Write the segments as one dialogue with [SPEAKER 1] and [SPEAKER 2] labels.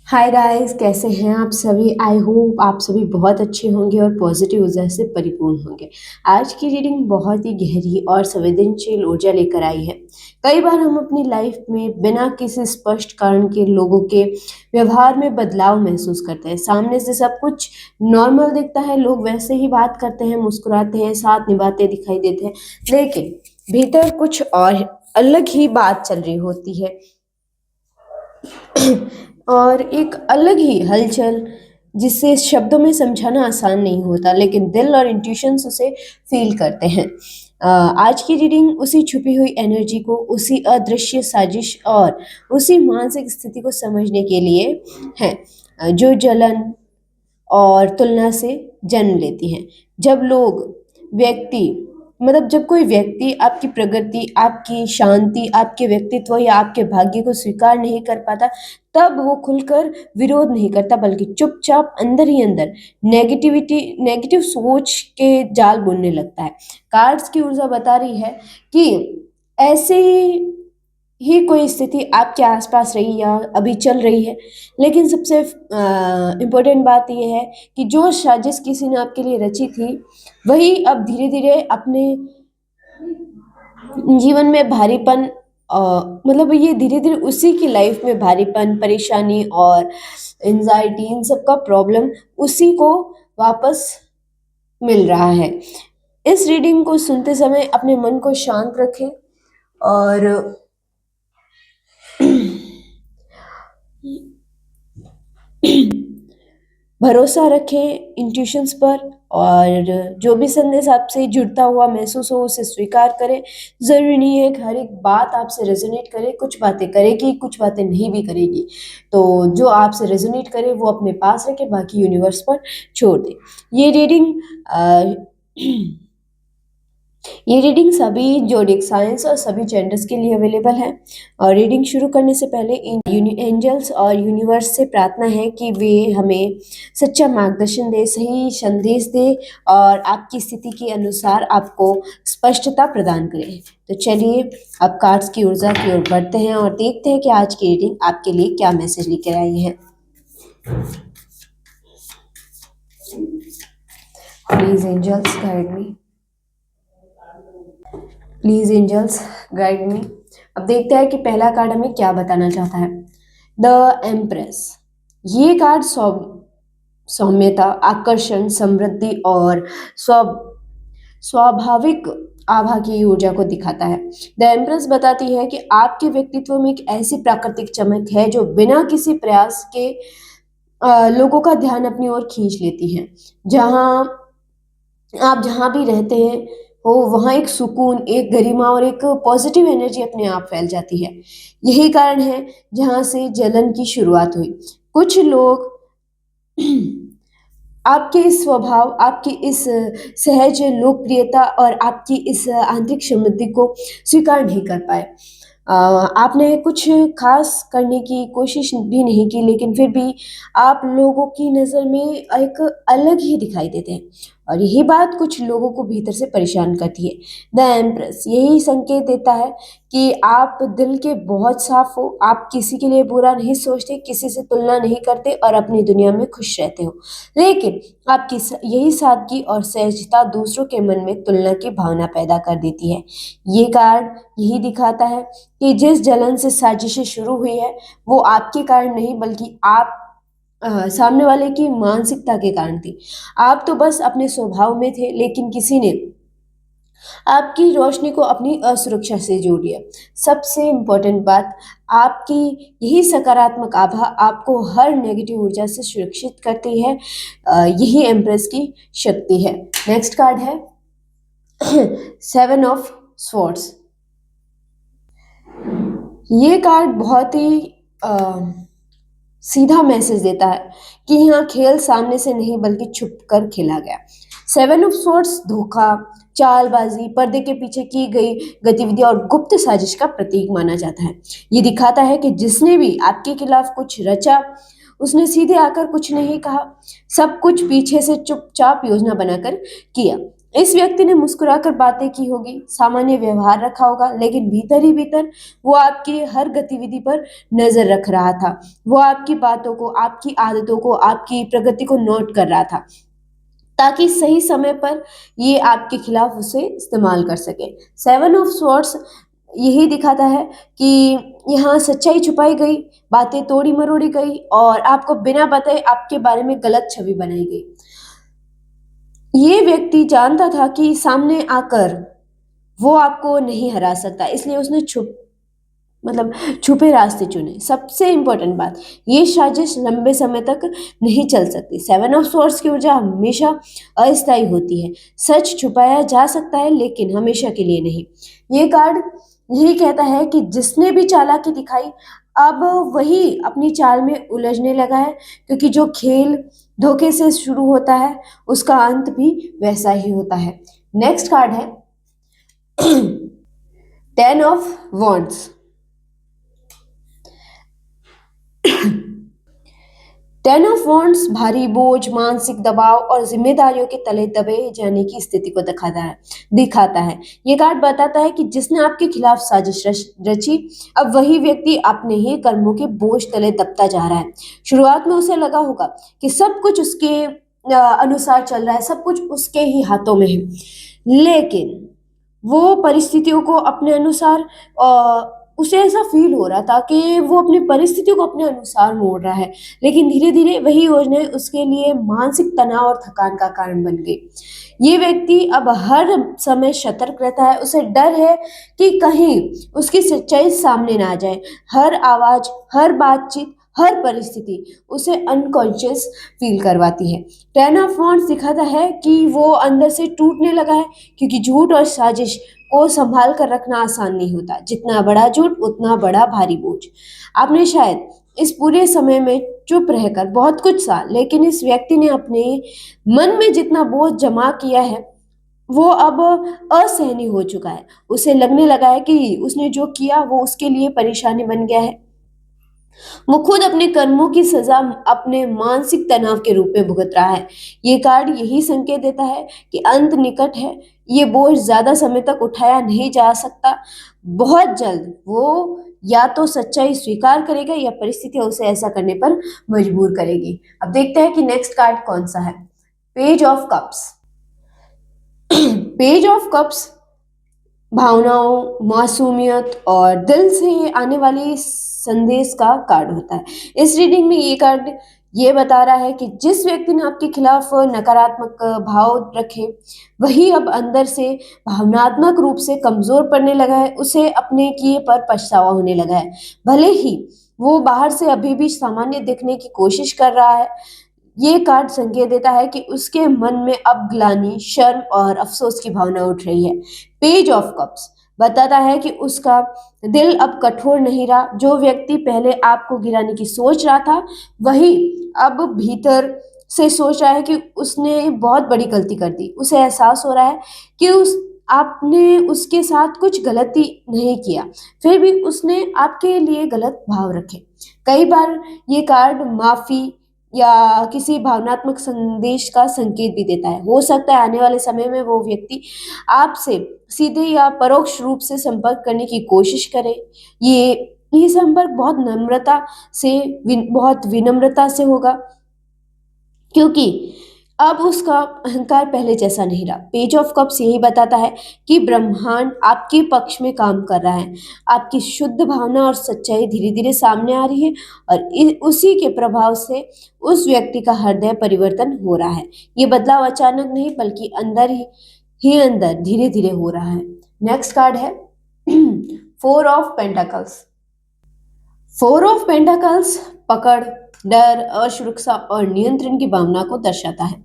[SPEAKER 1] Hi guys, कैसे हैं आप सभी। आई होप आप सभी बहुत अच्छे होंगे और पॉजिटिव ऊर्जा से परिपूर्ण होंगे। आज की रीडिंग बहुत ही गहरी और संवेदनशील ऊर्जा लेकर आई है। कई बार हम अपनी लाइफ में बिना किसी स्पष्ट कारण के लोगों के व्यवहार में बदलाव महसूस करते हैं। सामने से सब कुछ नॉर्मल दिखता है, लोग वैसे ही बात करते हैं, मुस्कुराते हैं, साथ निभाते दिखाई देते हैं, लेकिन भीतर कुछ और अलग ही बात चल रही होती है। और एक अलग ही हलचल जिसे शब्दों में समझाना आसान नहीं होता, लेकिन दिल और इंट्यूशंस उसे फील करते हैं। आज की रीडिंग उसी छुपी हुई एनर्जी को, उसी अदृश्य साजिश और उसी मानसिक स्थिति को समझने के लिए है, जो जलन और तुलना से जन्म लेती हैं। जब लोग व्यक्ति जब कोई व्यक्ति आपकी प्रगति, आपकी शांति, आपके व्यक्तित्व या आपके भाग्य को स्वीकार नहीं कर पाता, तब वो खुलकर विरोध नहीं करता, बल्कि चुपचाप अंदर ही अंदर नेगेटिव सोच के जाल बुनने लगता है। कार्ड्स की ऊर्जा बता रही है कि ऐसे ही कोई स्थिति आपके आसपास रही या अभी चल रही है, लेकिन सबसे इम्पोर्टेंट बात यह है कि जो साजिश किसी ने आपके लिए रची थी, वही अब धीरे धीरे अपने जीवन में भारीपन, ये धीरे धीरे उसी की लाइफ में भारीपन, परेशानी और एंजाइटी, इन सब का प्रॉब्लम उसी को वापस मिल रहा है। इस रीडिंग को सुनते समय अपने मन को शांत रखें और भरोसा रखें इंट्यूशंस पर, और जो भी संदेश आपसे जुड़ता हुआ महसूस हो उसे स्वीकार करें। ज़रूरी नहीं है कि हर एक बात आपसे रेजोनेट करे, कुछ बातें करेगी, कुछ बातें नहीं भी करेगी। तो जो आपसे रेजोनेट करे वो अपने पास रखें, बाकी यूनिवर्स पर छोड़ दें। ये रीडिंग ये रीडिंग सभी जोडिक साइंस और सभी जेंडर्स के लिए अवेलेबल है। और रीडिंग शुरू करने से पहले एंजल्स और यूनिवर्स से प्रार्थना है कि वे हमें सच्चा मार्गदर्शन दे, सही संदेश दे और आपकी स्थिति के अनुसार आपको स्पष्टता प्रदान करें। तो चलिए अब कार्ड्स की ऊर्जा की ओर बढ़ते हैं और देखते हैं कि आज की रीडिंग आपके लिए क्या मैसेज लेकर आई है। Please angels guide me, please angels guide me. अब देखते हैं कि पहला कार्ड हमें क्या बताना चाहता है। The empress. ये कार्ड सौम्यता, आकर्षण, समृद्धि और स्वाभाविक आभा की ऊर्जा को दिखाता है। द एम्प्रेस बताती है कि आपके व्यक्तित्व में एक ऐसी प्राकृतिक चमक है जो बिना किसी प्रयास के लोगों का ध्यान अपनी ओर खींच लेती है। आप जहाँ भी रहते हैं हो, वहाँ एक सुकून, एक गरिमा और एक पॉजिटिव एनर्जी अपने आप फैल जाती है। यही कारण है जहाँ से जलन की शुरुआत हुई। कुछ लोग आपके इस स्वभाव, आपकी इस सहज लोकप्रियता और आपकी इस आंतरिक समृद्धि को स्वीकार नहीं कर पाए। आपने कुछ खास करने की कोशिश भी नहीं की, लेकिन फिर भी आप लोगों की नज़र में एक अलग ही दिखाई देते हैं, और यही बात कुछ लोगों को भीतर से परेशान करती है। द एम्प्रेस यही संकेत देता है कि आप दिल के बहुत साफ हो, आप किसी के लिए बुरा नहीं सोचते, किसी से तुलना नहीं करते और अपनी दुनिया में खुश रहते हो। लेकिन आपकी यही सादगी और सहजता दूसरों के मन में तुलना की भावना पैदा कर देती है। ये कार्ड यही दिखाता है कि जिस जलन से साजिशें शुरू हुई है, वो आपके कारण नहीं, बल्कि आप सामने वाले की मानसिकता के कारण थी। आप तो बस अपने स्वभाव में थे, लेकिन किसी ने आपकी रोशनी को अपनी असुरक्षा से जोड़ लिया। सबसे इम्पोर्टेंट बात, आपकी यही सकारात्मक आभा आपको हर नेगेटिव ऊर्जा से सुरक्षित करती है। यही एम्प्रेस की शक्ति है। नेक्स्ट कार्ड है सेवन ऑफ स्वॉर्ड्स। ये कार्ड बहुत ही सीधा मैसेज देता है कि यहाँ खेल सामने से नहीं बल्कि छुप कर खेला गया। सेवन ऑफ स्वॉर्ड्स धोखा, चालबाजी, पर्दे के पीछे की गई गतिविधि और गुप्त साजिश का प्रतीक माना जाता है। ये दिखाता है कि जिसने भी आपके खिलाफ कुछ रचा, उसने सीधे आकर कुछ नहीं कहा, सब कुछ पीछे से चुपचाप योजना बनाकर किया। इस व्यक्ति ने मुस्कुराकर बातें की होगी, सामान्य व्यवहार रखा होगा, लेकिन भीतर ही भीतर वो आपकी हर गतिविधि पर नज़र रख रहा था। वो आपकी बातों को, आपकी आदतों को, आपकी प्रगति को नोट कर रहा था, ताकि सही समय पर ये आपके खिलाफ उसे इस्तेमाल कर सके। सेवन ऑफ स्वॉर्ड्स यही दिखाता है कि यहाँ सच्चाई छुपाई गई, बातें तोड़ी मरोड़ी गई और आपको बिना बताए आपके बारे में गलत छवि बनाई गई। ये व्यक्ति जानता था कि सामने आकर वो आपको नहीं हरा सकता, इसलिए उसने मतलब छुपे रास्ते चुने। सबसे इम्पोर्टेंट बात, ये साजिश लंबे समय तक नहीं चल सकती। सेवन ऑफ स्वॉर्ड्स की ऊर्जा हमेशा अस्थायी होती है। सच छुपाया जा सकता है लेकिन हमेशा के लिए नहीं। ये कार्ड यही कहता है कि जिसने भी चालाकी दिखाई, अब वही अपनी चाल में उलझने लगा है, क्योंकि जो खेल धोखे से शुरू होता है उसका अंत भी वैसा ही होता है। नेक्स्ट कार्ड है ten of wands. Ten of wands भारी बोझ, मानसिक दबाव और जिम्मेदारियों के तले दबे जाने की स्थिति को दिखाता है। ये कार्ड बताता है कि जिसने आपके खिलाफ साजिश रची, अब वही व्यक्ति अपने ही कर्मों के बोझ तले दबता जा रहा है। शुरुआत में उसे लगा होगा कि सब कुछ उसके अनुसार चल रहा है, सब कुछ उसके ही हाथों में है, लेकिन वो परिस्थितियों को अपने अनुसार उसे ऐसा फ़ील हो रहा था कि वो अपनी परिस्थितियों को अपने अनुसार मोड़ रहा है, लेकिन धीरे-धीरे वही योजनाएँ उसके लिए मानसिक तनाव और थकान का कारण बन गई। ये व्यक्ति अब हर समय सतर्क रहता है, उसे डर है कि कहीं उसकी सच्चाई सामने ना आ जाए। हर आवाज़, हर बातचीत, हर परिस्थिति उसे अनकॉन्शियस फ़ील करवाती है। टेन ऑफ वांड्स दिखाता है कि वो अंदर से टूटने लगा है, क्योंकि झूठ और साजिश को संभाल कर रखना आसान नहीं होता। जितना बड़ा झूठ उतना बड़ा भारी बोझ। आपने शायद इस पूरे समय में चुप रहकर बहुत कुछ सहा, लेकिन इस व्यक्ति ने अपने मन में जितना बोझ जमा किया है वो अब असहनीय हो चुका है। उसे लगने लगा है कि उसने जो किया वो उसके लिए परेशानी बन गया है। वो खुद अपने कर्मों की सजा अपने मानसिक तनाव के रूप में भुगत रहा है। ये कार्ड यही संकेत देता है कि अंत निकट है। ये बोझ ज्यादा समय तक उठाया नहीं जा सकता। बहुत जल्द वो या तो सच्चाई स्वीकार करेगा या परिस्थितियां उसे ऐसा करने पर मजबूर करेगी। अब देखते हैं कि नेक्स्ट कार्ड कौन सा है। Page of cups. Page of cups भावनाओं, मासूमियत और दिल से आने वाली संदेश का कार्ड होता है। इस रीडिंग में ये कार्ड ये बता रहा है कि जिस व्यक्ति ने आपके खिलाफ नकारात्मक भाव रखे, वही अब अंदर से भावनात्मक रूप से कमज़ोर पड़ने लगा है, उसे अपने किए पर पछतावा होने लगा है। भले ही वो बाहर से अभी भी सामान्य दिखने की कोशिश कर रहा है, ये कार्ड संकेत देता है कि उसके मन में अब ग्लानि, शर्म और अफ़सोस की भावना उठ रही है। पेज ऑफ कप्स बताता है कि उसका दिल अब कठोर नहीं रहा। जो व्यक्ति पहले आपको गिराने की सोच रहा था, वही अब भीतर से सोच रहा है कि उसने बहुत बड़ी गलती कर दी। उसे एहसास हो रहा है कि उस आपने उसके साथ कुछ गलती नहीं किया, फिर भी उसने आपके लिए गलत भाव रखे। कई बार ये कार्ड माफ़ी या किसी भावनात्मक संदेश का संकेत भी देता है। हो सकता है आने वाले समय में वो व्यक्ति आपसे सीधे या परोक्ष रूप से संपर्क करने की कोशिश करे। ये संपर्क बहुत विनम्रता से होगा, क्योंकि अब उसका अहंकार पहले जैसा नहीं रहा। पेज ऑफ कप्स यही बताता है कि ब्रह्मांड आपके पक्ष में काम कर रहा है। आपकी शुद्ध भावना और सच्चाई धीरे-धीरे सामने आ रही है और उसी के प्रभाव से उस व्यक्ति का हृदय परिवर्तन हो रहा है। ये बदलाव अचानक नहीं बल्कि अंदर ही अंदर धीरे-धीरे हो रहा है। नेक्स्ट कार्ड है four of pentacles. Four of pentacles पकड़, डर, असुरक्षा और नियंत्रण की भावना को दर्शाता है।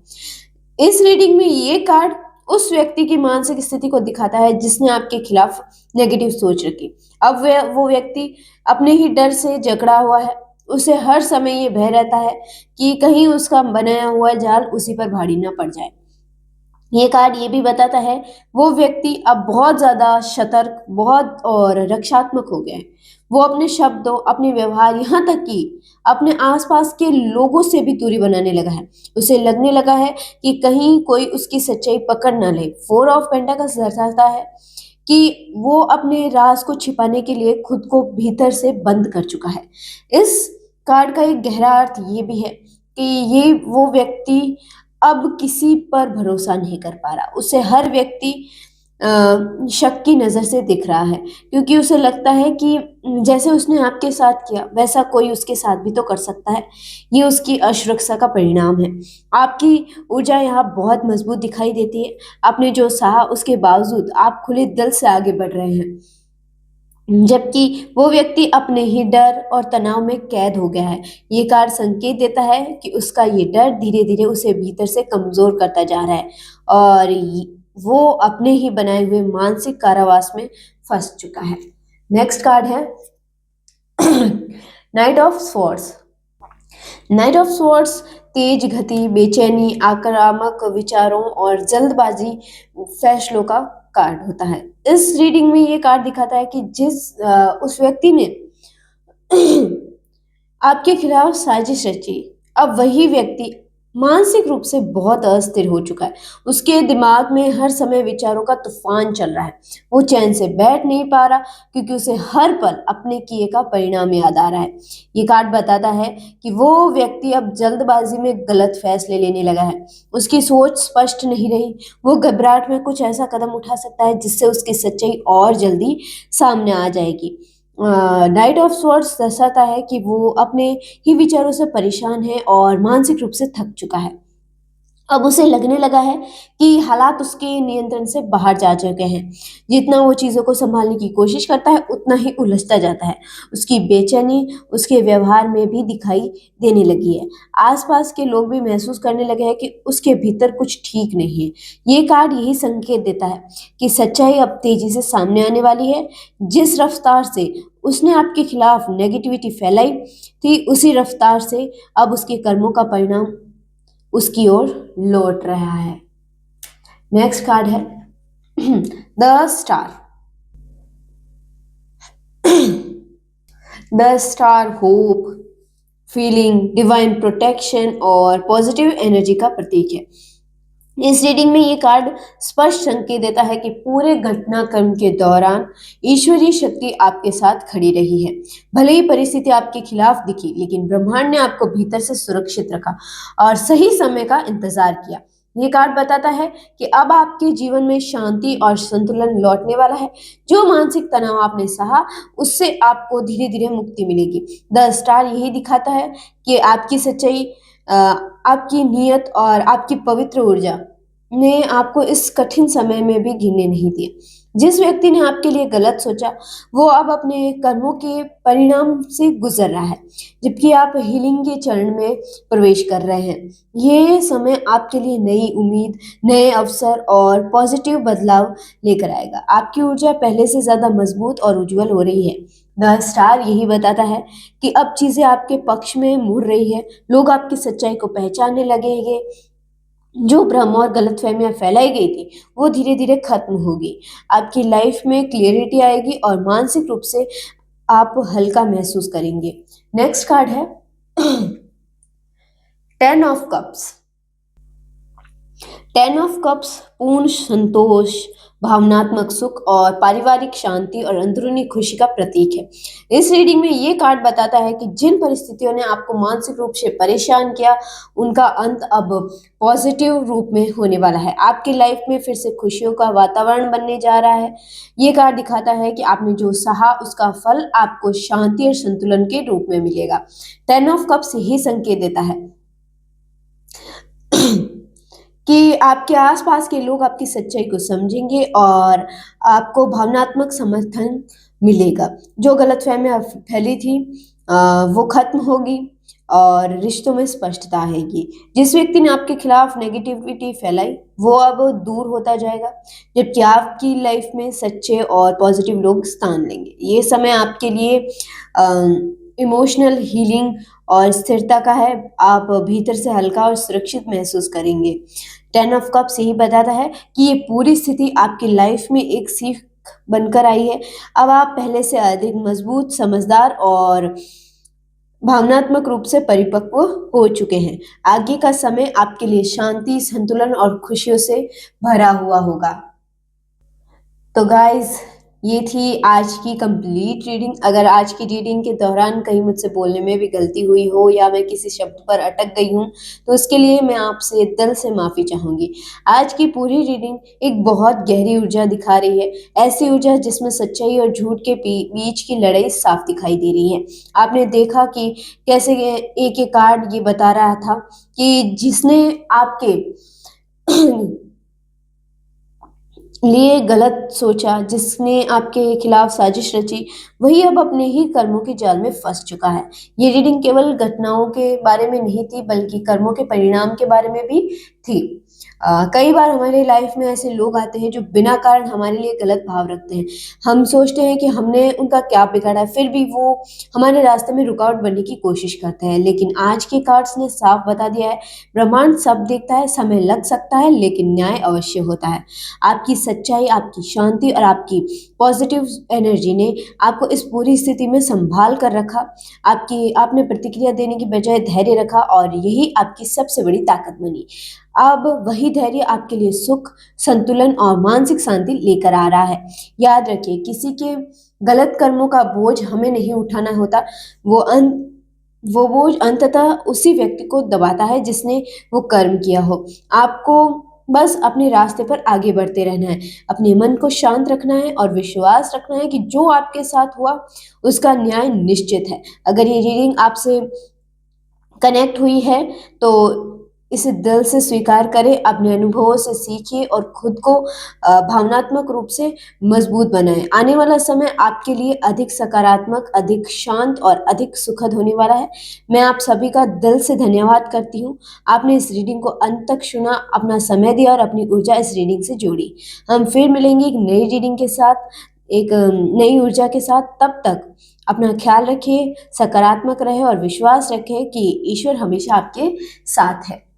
[SPEAKER 1] इस रीडिंग में ये कार्ड उस व्यक्ति की मानसिक स्थिति को दिखाता है जिसने आपके खिलाफ नेगेटिव सोच रखी। अब वो व्यक्ति अपने ही डर से जकड़ा हुआ है। उसे हर समय ये भय रहता है कि कहीं उसका बनाया हुआ जाल उसी पर भारी ना पड़ जाए। ये कार्ड ये भी बताता है वो व्यक्ति अब बहुत ज़्यादा सतर्क, बहुत और रक्षात्मक हो गया है। वो अपने शब्दों, अपने व्यवहार, यहाँ तक कि अपने आस-पास के लोगों से भी दूरी बनाने लगा है। उसे लगने लगा है कि कहीं कोई उसकी सच्चाई पकड़ ना ले। फोर ऑफ पेंटाकल्स दर्शाता है कि वो अपने राज को छिपाने के लिए खुद को भीतर से बंद कर चुका है। इस कार्ड का एक गहरा अर्थ ये भी है कि ये वो व्यक्ति अब किसी पर भरोसा नहीं कर पा रहा। उसे हर व्यक्ति शक की नज़र से दिख रहा है, क्योंकि उसे लगता है कि जैसे उसने आपके साथ किया वैसा कोई उसके साथ भी तो कर सकता है। ये उसकी असुरक्षा का परिणाम है। आपकी ऊर्जा यहाँ बहुत मजबूत दिखाई देती है। आपने जो सहा उसके बावजूद आप खुले दिल से आगे बढ़ रहे हैं। जबकि वो व्यक्ति अपने ही डर और तनाव में कैद हो गया है। ये कार्ड संकेत देता है कि उसका ये डर धीरे-धीरे उसे भीतर से कमज़ोर करता जा रहा है और वो अपने ही बनाए हुए मानसिक कारावास में फँस चुका है। नेक्स्ट कार्ड है Knight of Swords. Knight of Swords तेज गति, बेचैनी, आक्रामक विचारों और जल्दबाजी फैसलों का कार्ड होता है। इस रीडिंग में ये कार्ड दिखाता है कि उस व्यक्ति ने आपके खिलाफ साजिश रची, अब वही व्यक्ति मानसिक रूप से बहुत अस्थिर हो चुका है। उसके दिमाग में हर समय विचारों का तूफान चल रहा है। वो चैन से बैठ नहीं पा रहा, क्योंकि उसे हर पल अपने किए का परिणाम याद आ रहा है। ये कार्ड बताता है कि वो व्यक्ति अब जल्दबाजी में गलत फैसले लेने लगा है। उसकी सोच स्पष्ट नहीं रही। वो घबराहट में कुछ ऐसा कदम उठा सकता है जिससे उसकी सच्चाई और जल्दी सामने आ जाएगी। नाइट ऑफ स्वॉर्ड्स दर्शाता है कि वो अपने ही विचारों से परेशान है और मानसिक रूप से थक चुका है। अब उसे लगने लगा है कि हालात उसके नियंत्रण से बाहर जा चुके हैं। जितना वो चीज़ों को सँभालने की कोशिश करता है, उतना ही उलझता जाता है। उसकी बेचैनी उसके व्यवहार में भी दिखाई देने लगी है। आस-पास के लोग भी महसूस करने लगे हैं कि उसके भीतर कुछ ठीक नहीं है। ये कार्ड यही संकेत देता है कि सच्चाई अब तेज़ी से सामने आने वाली है। जिस रफ्तार से उसने आपके खिलाफ नेगेटिविटी फैलाई थी, उसी रफ्तार से अब उसके कर्मों का परिणाम उसकी ओर लौट रहा है। नेक्स्ट कार्ड है the star. The star hope, feeling, divine protection और पॉजिटिव एनर्जी का प्रतीक है। इस रीडिंग में ये कार्ड स्पष्ट संकेत देता है कि पूरे घटनाक्रम के दौरान ईश्वरीय शक्ति आपके साथ खड़ी रही है। भले ही परिस्थिति आपके खिलाफ दिखी, लेकिन ब्रह्मांड ने आपको भीतर से सुरक्षित रखा और सही समय का इंतजार किया। ये कार्ड बताता है कि अब आपके जीवन में शांति और संतुलन लौटने वाला है। जो मानसिक तनाव आपने सहा, उससे आपको धीरे धीरे मुक्ति मिलेगी। द स्टार यही दिखाता है कि आपकी सच्चाई, आपकी नीयत और आपकी पवित्र ऊर्जा ने आपको इस कठिन समय में भी गिरने नहीं दिया। जिस व्यक्ति ने आपके लिए गलत सोचा, वो अब अपने कर्मों के परिणाम से गुजर रहा है, जबकि आप हीलिंग के चरण में प्रवेश कर रहे हैं। ये समय आपके लिए नई उम्मीद, नए अवसर और पॉजिटिव बदलाव लेकर आएगा। आपकी ऊर्जा पहले से ज़्यादा मजबूत और उज्जवल हो रही है। द स्टार यही बताता है कि अब चीज़ें आपके पक्ष में मुड़ रही है। लोग आपकी सच्चाई को पहचानने लगेंगे। जो भ्रम और गलतफ़हमियाँ फैलाई गई थी, वो धीरे-धीरे खत्म होगी। आपकी लाइफ में क्लैरिटी आएगी और मानसिक रूप से आप हल्का महसूस करेंगे। नेक्स्ट कार्ड है 10 ऑफ कप्स। 10 ऑफ कप्स पूर्ण संतोष, भावनात्मक सुख और पारिवारिक शांति और अंदरूनी खुशी का प्रतीक है। इस रीडिंग में ये कार्ड बताता है कि जिन परिस्थितियों ने आपको मानसिक रूप से परेशान किया, उनका अंत अब पॉजिटिव रूप में होने वाला है। आपकी लाइफ में फिर से खुशियों का वातावरण बनने जा रहा है। ये कार्ड दिखाता है कि आपने जो सहा, उसका फल आपको शांति और संतुलन के रूप में मिलेगा। 10 ऑफ कप्स यही संकेत देता है कि आपके आस-पास के लोग आपकी सच्चाई को समझेंगे और आपको भावनात्मक समर्थन मिलेगा। जो गलतफ़हमियाँ फैली थी, वो ख़त्म होगी और रिश्तों में स्पष्टता आएगी। जिस व्यक्ति ने आपके खिलाफ नेगेटिविटी फैलाई, वो अब दूर होता जाएगा, जबकि आपकी लाइफ़ में सच्चे और पॉज़िटिव लोग स्थान लेंगे। ये समय आपके लिए इमोशनल हीलिंग और स्थिरता का है। आप भीतर से हल्का और सुरक्षित महसूस करेंगे। 10 ऑफ कप्स यही बताता है कि ये पूरी स्थिति आपकी लाइफ में एक सीख बनकर आई है। अब आप पहले से अधिक मजबूत, समझदार और भावनात्मक रूप से परिपक्व हो चुके हैं। आगे का समय आपके लिए शांति, संतुलन और खुशियों से भरा हुआ होगा। तो गाइस, ये थी आज की कंप्लीट रीडिंग। अगर आज की रीडिंग के दौरान कहीं मुझसे बोलने में भी गलती हुई हो या मैं किसी शब्द पर अटक गई हूँ, तो उसके लिए मैं आपसे दिल से माफ़ी चाहूँगी। आज की पूरी रीडिंग एक बहुत गहरी ऊर्जा दिखा रही है, ऐसी ऊर्जा जिसमें सच्चाई और झूठ के बीच की लड़ाई साफ दिखाई दे रही है। आपने देखा कि कैसे एक-एक कार्ड ये बता रहा था कि जिसने आपके लिए गलत सोचा, जिसने आपके खिलाफ साजिश रची, वही अब अपने ही कर्मों के जाल में फँस चुका है। ये रीडिंग केवल घटनाओं के बारे में नहीं थी, बल्कि कर्मों के परिणाम के बारे में भी थी। कई बार हमारी लाइफ में ऐसे लोग आते हैं जो बिना कारण हमारे लिए गलत भाव रखते हैं। हम सोचते हैं कि हमने उनका क्या बिगाड़ा है, फिर भी वो हमारे रास्ते में रुकावट बनने की कोशिश करते हैं। लेकिन आज के कार्ड्स ने साफ बता दिया है, ब्रह्मांड सब देखता है, समय लग सकता है, लेकिन न्याय अवश्य होता है। आपकी सच्चाई, आपकी शांति और आपकी पॉजिटिव एनर्जी ने आपको इस पूरी स्थिति में संभाल कर रखा। आपने प्रतिक्रिया देने की बजाय धैर्य रखा और यही आपकी सबसे बड़ी ताकत बनी। अब वही धैर्य आपके लिए सुख, संतुलन और मानसिक शांति लेकर आ रहा है। याद रखिए, किसी के गलत कर्मों का बोझ हमें नहीं उठाना होता। वो अन वो बोझ अंततः उसी व्यक्ति को दबाता है जिसने वो कर्म किया हो। आपको बस अपने रास्ते पर आगे बढ़ते रहना है, अपने मन को शांत रखना है और विश्वास रखना है कि जो आपके साथ हुआ उसका न्याय निश्चित है। अगर ये रीडिंग आपसे कनेक्ट हुई है तो इसे दिल से स्वीकार करें, अपने अनुभवों से सीखिए और खुद को भावनात्मक रूप से मजबूत बनाएं। आने वाला समय आपके लिए अधिक सकारात्मक, अधिक शांत और अधिक सुखद होने वाला है। मैं आप सभी का दिल से धन्यवाद करती हूँ। आपने इस रीडिंग को अंत तक सुना, अपना समय दिया और अपनी ऊर्जा इस रीडिंग से जोड़ी। हम फिर मिलेंगे एक नई रीडिंग के साथ, एक नई ऊर्जा के साथ। तब तक अपना ख्याल रखिए, सकारात्मक रहें और विश्वास रखें कि ईश्वर हमेशा आपके साथ है।